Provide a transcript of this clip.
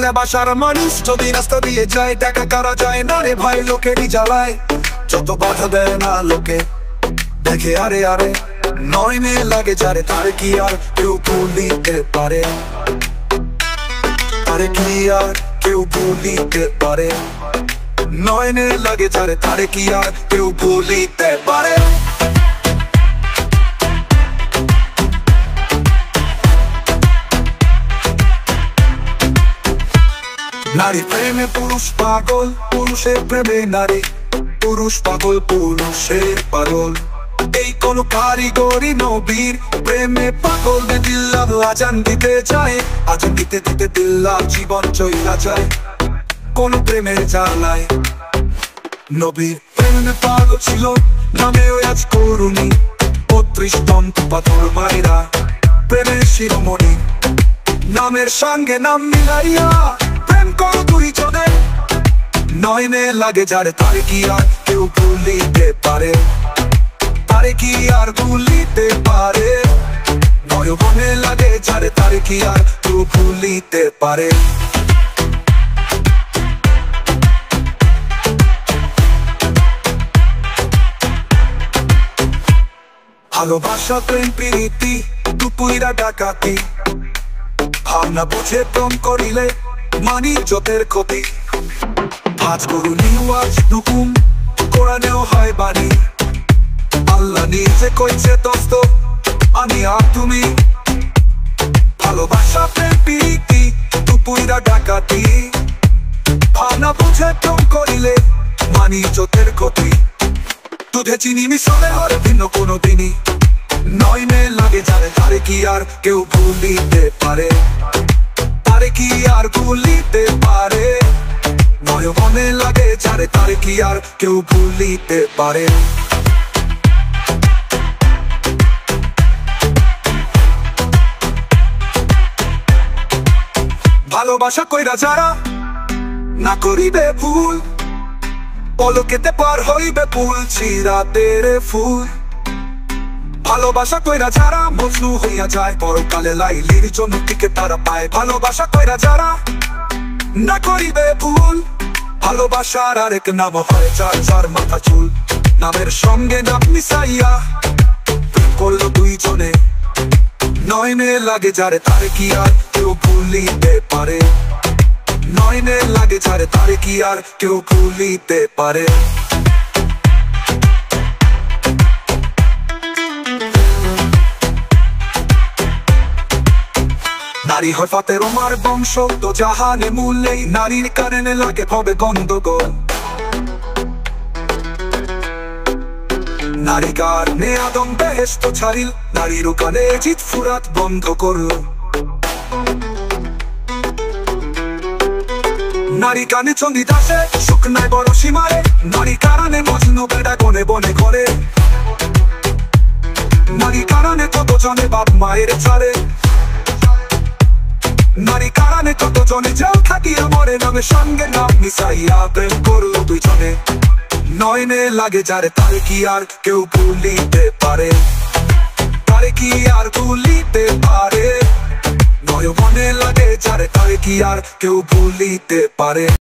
সোজা বাসার মানুষ যদি রাস্তা দিয়ে যায় টাকা কারা যায় না রে ভাই, লোকেরই জ্বালায় যত বাধা দেয় না লোকে দেখে আরে আরে। নয়নে লাগে যারে তারে কি আর কেউ ভুলিতে পারে, তারে কি আর কেউ ভুলিতে পারে। নয়নে লাগে যারে তারে কি আর কেউ ভুলিতে পারে। নারী প্রেমে পুরুষ পাগল, পুরুষের প্রেমে নারী, পুরুষ পাগল পুরুষের পাগল। এই কোন কারিগরি নবীর প্রেমে পাগল দিল্লা আজান দিতে যায়, আজান দিতে দিতে দিল্লা জীবন চইলা যায় কোন প্রেমের জ্বালায়। নবীর প্রেমে পাগল ছিল নামে ওই আজ করুণী, ৩৫ দন্ত পাথর মাইরা প্রেমের শিরোমণি। নামের সঙ্গে নাম মিলাইয়া প্রেম করো দুইজনে, নয়নে লাগে যারে তারে কি আর কেউ ভুলিতে পারে, তারে কি আর ভুলিতে পারে। নয়নে লাগে যারে তারে কি আর কেউ ভুলিতে পারে। ভালোবাসা প্রেম প্রীতি দুপুইরা ডাকাতি, ভাবনা বুঝে প্রেম করিলে মানি যতের ক্ষতি। আজ করুনি ওয়াজ হুকুম কোরআনেও হয় বাণী, আল্লাহ নিজে কইছে দোস্ত আমি আর তুমি। ভালোবাসা প্রেম প্রীতি দুপুইরা ডাকাতি, ভাবনা বুঝে প্রেম করিলে মানি যতের ক্ষতি। দুধে চিনি মিশলে হয় ভিন্ন কোনো দিনই, নয়নে লাগে যারে তারে কি আর কেউ ভুলিতে পারে, তারে কি আর ভুলিতে পারে। নয়নে লাগে যারে তারে কি আর কেউ ভুলিতে পারে। ভালোবাসা কইরা যারা না করিবে ভুল, পলকেতে পার হইবে ফুল চিরাতের ফুল। ভালোবাসা কইরা যারা মজনু হইয়া যায়, পরকালে লাইলির জন্য টিকে তারা পায়। ভালোবাসা কইরা যারা না করিবে ভুল, ভালোবাসার আরেক নাম হয় চার চার মাথা চুল। নামের সঙ্গে নাম মিশাইয়া প্রেম করলো দুইজনে, নয়নে লাগে যারে তারে কি আর কেউ ভুলিতে পারে, নয়নে লাগে যারে তারে কি আর কেউ ভুলিতে পারে। নারী হয় ফাতের ওমার বংশ, তো জাহানে মূলেই নারীর কারণে লাগে হবে গন্ডগোল। নারী কারণে আদম বেহেশত ছাড়িল, নারীর ওখানে জিত ফুরাত বন্ধ করল। নারী কানে চন্ডিদাসে শুকনায় বড় সীমারে, নারী কারণে মজনু বেড়া বনে বনে ঘরে। নারী কারণে কত জনে বাপ মায়ের ছাড়ে, নারী কারণে কত জনে জেল থাকিয়া মরে। নামের সঙ্গে নাম মিশাইয়া প্রেম করলো দুইজনে, নয়নে লাগে যারে তারে কি আর কেউ ভুলিতে পারে, তারে কি আর ভুলিতে পারে। নয়নে লাগে যারে তারে কি আর কেউ ভুলিতে পারে।